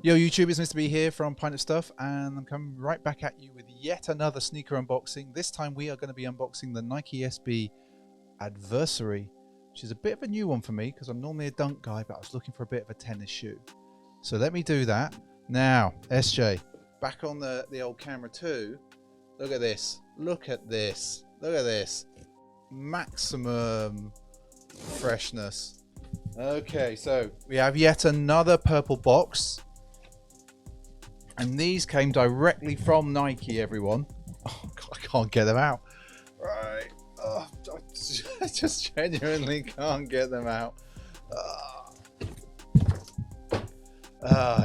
Yo YouTube, it's Mr. B here from Pint of Stuff, and I'm coming right back at you with yet another sneaker unboxing. This time we are going to be unboxing the Nike SB Adversary, which is a bit of a new one for me because I'm normally a dunk guy, but I was looking for a bit of a tennis shoe. So let me do that. Now, SJ, back on the old camera too. Look at this. Look at this. Look at this. Maximum freshness. Okay, so we have yet another purple box. And these came directly from Nike, everyone. Oh, God, I can't get them out. Right. Oh, I just genuinely can't get them out.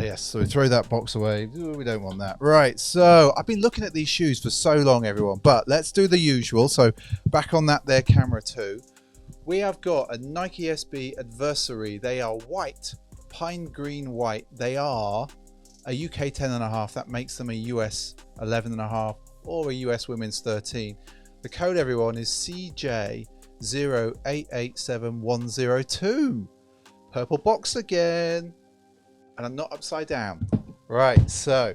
Yes, so we throw that box away. Ooh, we don't want that. Right, so I've been looking at these shoes for so long, everyone. But let's do the usual. So back on that there camera too. We have got a Nike SB Adversary. They are white, pine green white. They are a UK 10.5, that makes them a US 11.5 or a US women's 13. The code, everyone, is CJ0887102. Purple box again, and I'm not upside down. Right, so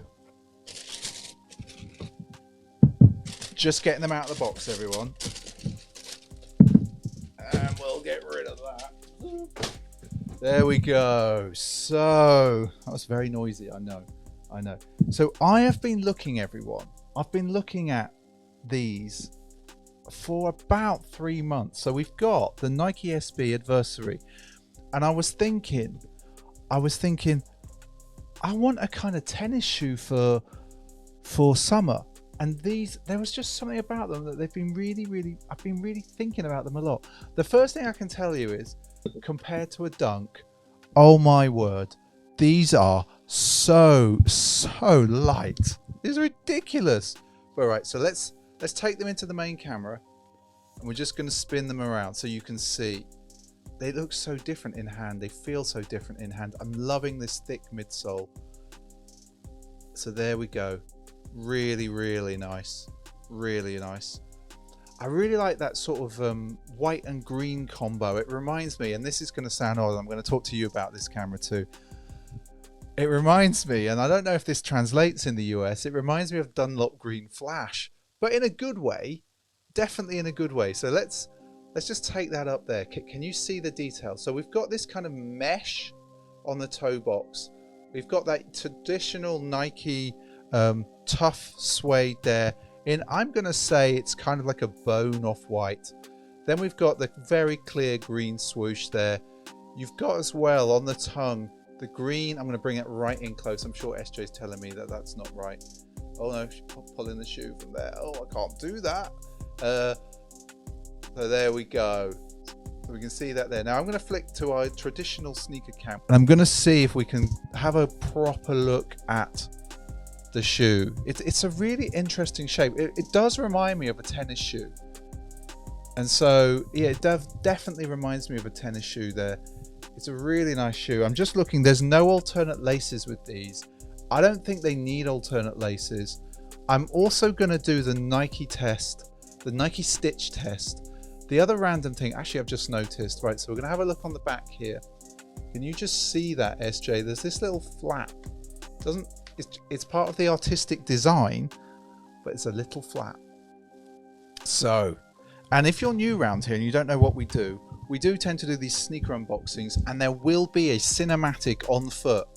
just getting them out of the box, everyone, and we'll get rid of that. There we go. So that was very noisy. I know. So I have been looking, everyone. I've been looking at these for about 3 months. So we've got the Nike SB Adversary, and I was thinking, I want a kind of tennis shoe for summer. And these, there was just something about them that they've been I've been really thinking about them a lot. The first thing I can tell you is, compared to a dunk, oh my word, these are so light. These are ridiculous. All right, so let's take them into the main camera, and we're just going to spin them around so you can see. They look so different in hand. They feel so different in hand. I'm loving this thick midsole. So there we go. Really nice. Really nice. I really like that sort of white and green combo. It reminds me, and this is going to sound odd, I'm going to talk to you about this camera too. It reminds me, and I don't know if this translates in the US, it reminds me of Dunlop Green Flash, but in a good way, definitely in a good way. So let's just take that up there. Can you see the detail? So we've got this kind of mesh on the toe box. We've got that traditional Nike tough suede there. I'm going to say it's kind of like a bone off white. Then we've got the very clear green swoosh there. You've got as well on the tongue the green. I'm going to bring it right in close. I'm sure SJ's telling me that that's not right. Oh no, she's pulling the shoe from there. Oh, I can't do that. So there we go. So we can see that there. Now I'm going to flick to our traditional sneaker cam, and I'm going to see if we can have a proper look at the shoe. It's a really interesting shape. It does remind me of a tennis shoe, and so yeah, it definitely reminds me of a tennis shoe there. It's a really nice shoe. I'm just looking, there's no alternate laces with these. I don't think they need alternate laces. I'm also going to do the Nike test, the Nike stitch test. The other random thing, actually I've just noticed, right, so we're going to have a look on the back here. Can you just see that, SJ? There's this little flap. It's part of the artistic design, but it's a little flap. So, and if you're new around here and you don't know what we do tend to do these sneaker unboxings, and there will be a cinematic on foot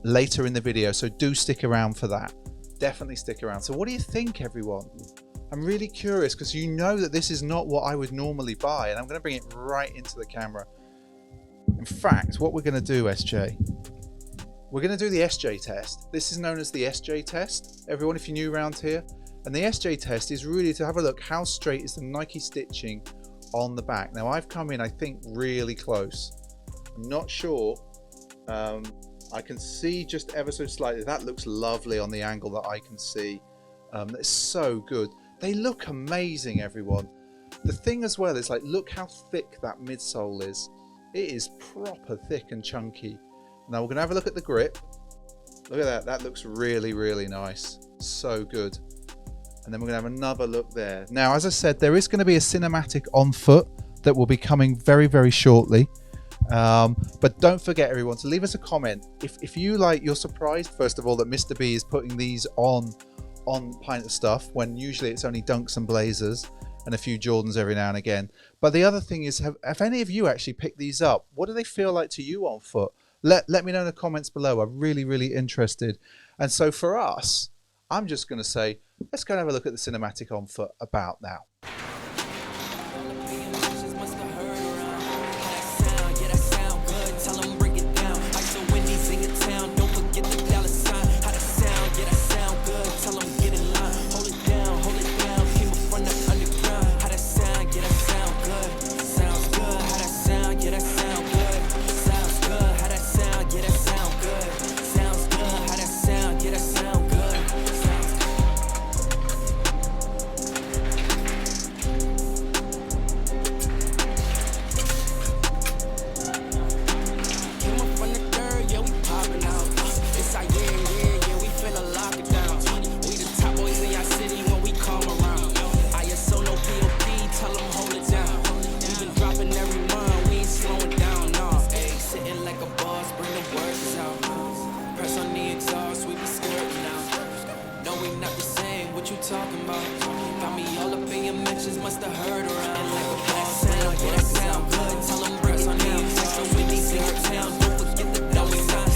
later in the video, so do stick around for that. Definitely stick around. So what do you think, everyone? I'm really curious, because you know that this is not what I would normally buy, and I'm going to bring it right into the camera. In fact, what we're going to do, SJ, we're going to do the SJ test. This is known as the SJ test, everyone, if you're new around here. And the SJ test is really to have a look how straight is the Nike stitching on the back. Now I've come in, I think, really close. I'm not sure. I can see just ever so slightly. That looks lovely on the angle that I can see. It's so good. They look amazing, everyone. The thing as well is, like, look how thick that midsole is. It is proper thick and chunky. Now we're going to have a look at the grip. Look at that. That looks really nice. So good. And then we're going to have another look there. Now, as I said, there is going to be a cinematic on foot that will be coming very shortly. But don't forget, everyone, to leave us a comment if you like. You're surprised, first of all, that Mr. B is putting these on Pint of Stuff when usually it's only Dunks and Blazers and a few Jordans every now and again. But the other thing is, have any of you actually picked these up? What do they feel like to you on foot? Let me know in the comments below. I'm really interested. And so for us, I'm just going to say, let's go and have a look at the cinematic on foot about now. Talking about got me all up in your mentions, must have heard around. And like a boss, yeah, that sound good. Tell them break on him. So we need to your town. Don't forget the dollar sign.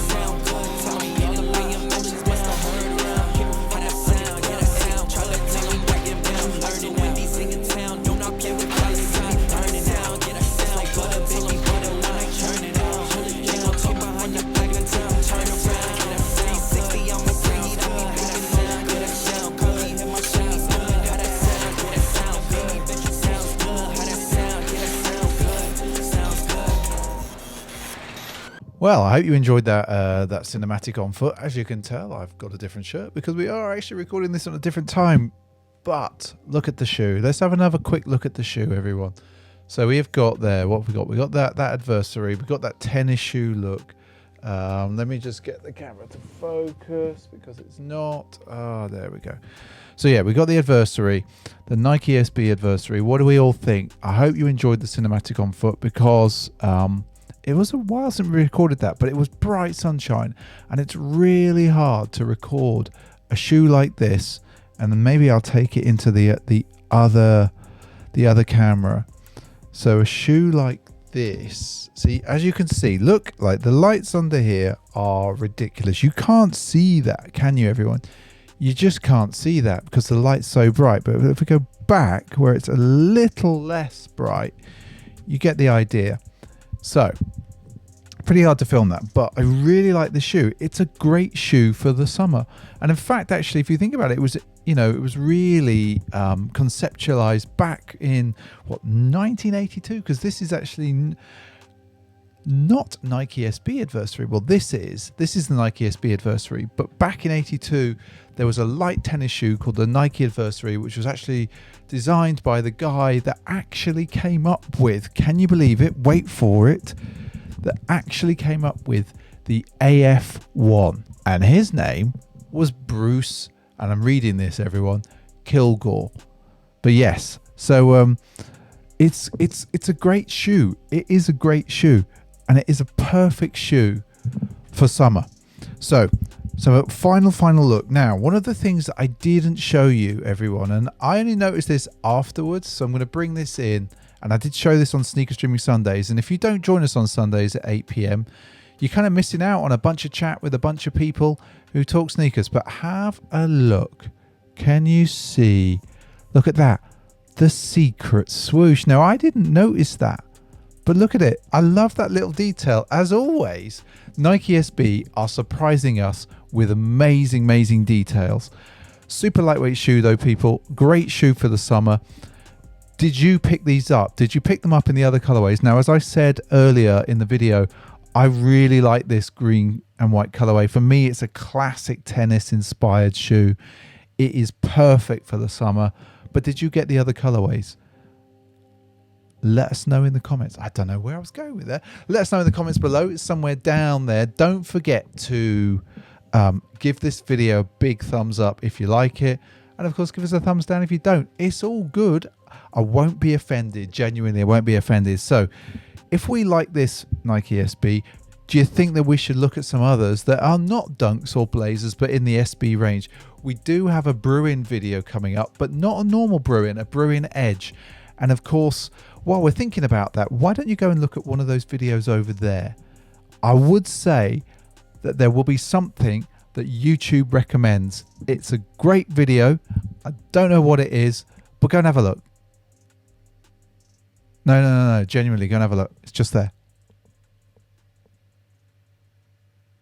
Sound good. Tell me all up in your mentions, must have heard around. How that sound, yeah, that sound. Try to tell them break it down. Learning when these in your town. Don't not play with dollar sign. Learn it down, yeah, that sound. Like butter, baby, butter, line, turn it out. Ain't gon' talk behind your back until turn around. Yeah, that sound. 60, I'ma bring it up. Well, I hope you enjoyed that that cinematic on foot. As you can tell, I've got a different shirt because we are actually recording this at a different time. But look at the shoe. Let's have another quick look at the shoe, everyone. So we have got there, what have we got? We got that Adversary. We got that tennis shoe look. Let me just get the camera to focus because it's not. Ah, there we go. So yeah, we got the Adversary, the Nike SB Adversary. What do we all think? I hope you enjoyed the cinematic on foot because it was a while since we recorded that, but it was bright sunshine, and it's really hard to record a shoe like this. And then maybe I'll take it into the other camera. So a shoe like this. See, as you can see, look, like the lights under here are ridiculous. You can't see that, can you, everyone? You just can't see that because the light's so bright. But if we go back where it's a little less bright, you get the idea. So pretty hard to film that, but I really like the shoe. It's a great shoe for the summer. And in fact, actually, if you think about it, it was, you know, it was really conceptualized back in what, 1982, because this is actually not Nike SB Adversary. Well, this is the Nike SB Adversary, but back in 82 there was a light tennis shoe called the Nike Adversary, which was actually designed by the guy that actually came up with, can you believe it, wait for it, that actually came up with the AF1, and his name was Bruce, and I'm reading this, everyone, Kilgore. But yes, so it's a great shoe. It is a great shoe, and it is a perfect shoe for summer. So final look. Now, one of the things that I didn't show you, everyone, and I only noticed this afterwards, so I'm going to bring this in, and I did show this on Sneaker Streaming Sundays, and if you don't join us on Sundays at 8 PM, you're kind of missing out on a bunch of chat with a bunch of people who talk sneakers. But have a look. Can you see? Look at that. The secret swoosh. Now, I didn't notice that, but look at it. I love that little detail. As always, Nike SB are surprising us with amazing details. Super lightweight shoe though, people. Great shoe for the summer. Did you pick these up? Did you pick them up in the other colorways? Now, as I said earlier in the video, I really like this green and white colorway. For me, it's a classic tennis inspired shoe. It is perfect for the summer. But did you get the other colorways? Let us know in the comments. I don't know where I was going with that. Let us know in the comments below. It's somewhere down there. Don't forget to give this video a big thumbs up if you like it. And of course, give us a thumbs down if you don't. It's all good. I won't be offended. Genuinely, I won't be offended. So If we like this Nike SB, do you think that we should look at some others that are not dunks or blazers, but in the SB range? We do have a Bruin video coming up, but not a normal Bruin, a Bruin Edge. And of course, while we're thinking about that, why don't you go and look at one of those videos over there? I would say that there will be something that YouTube recommends. It's a great video. I don't know what it is, but go and have a look. No, genuinely, go and have a look. It's just there.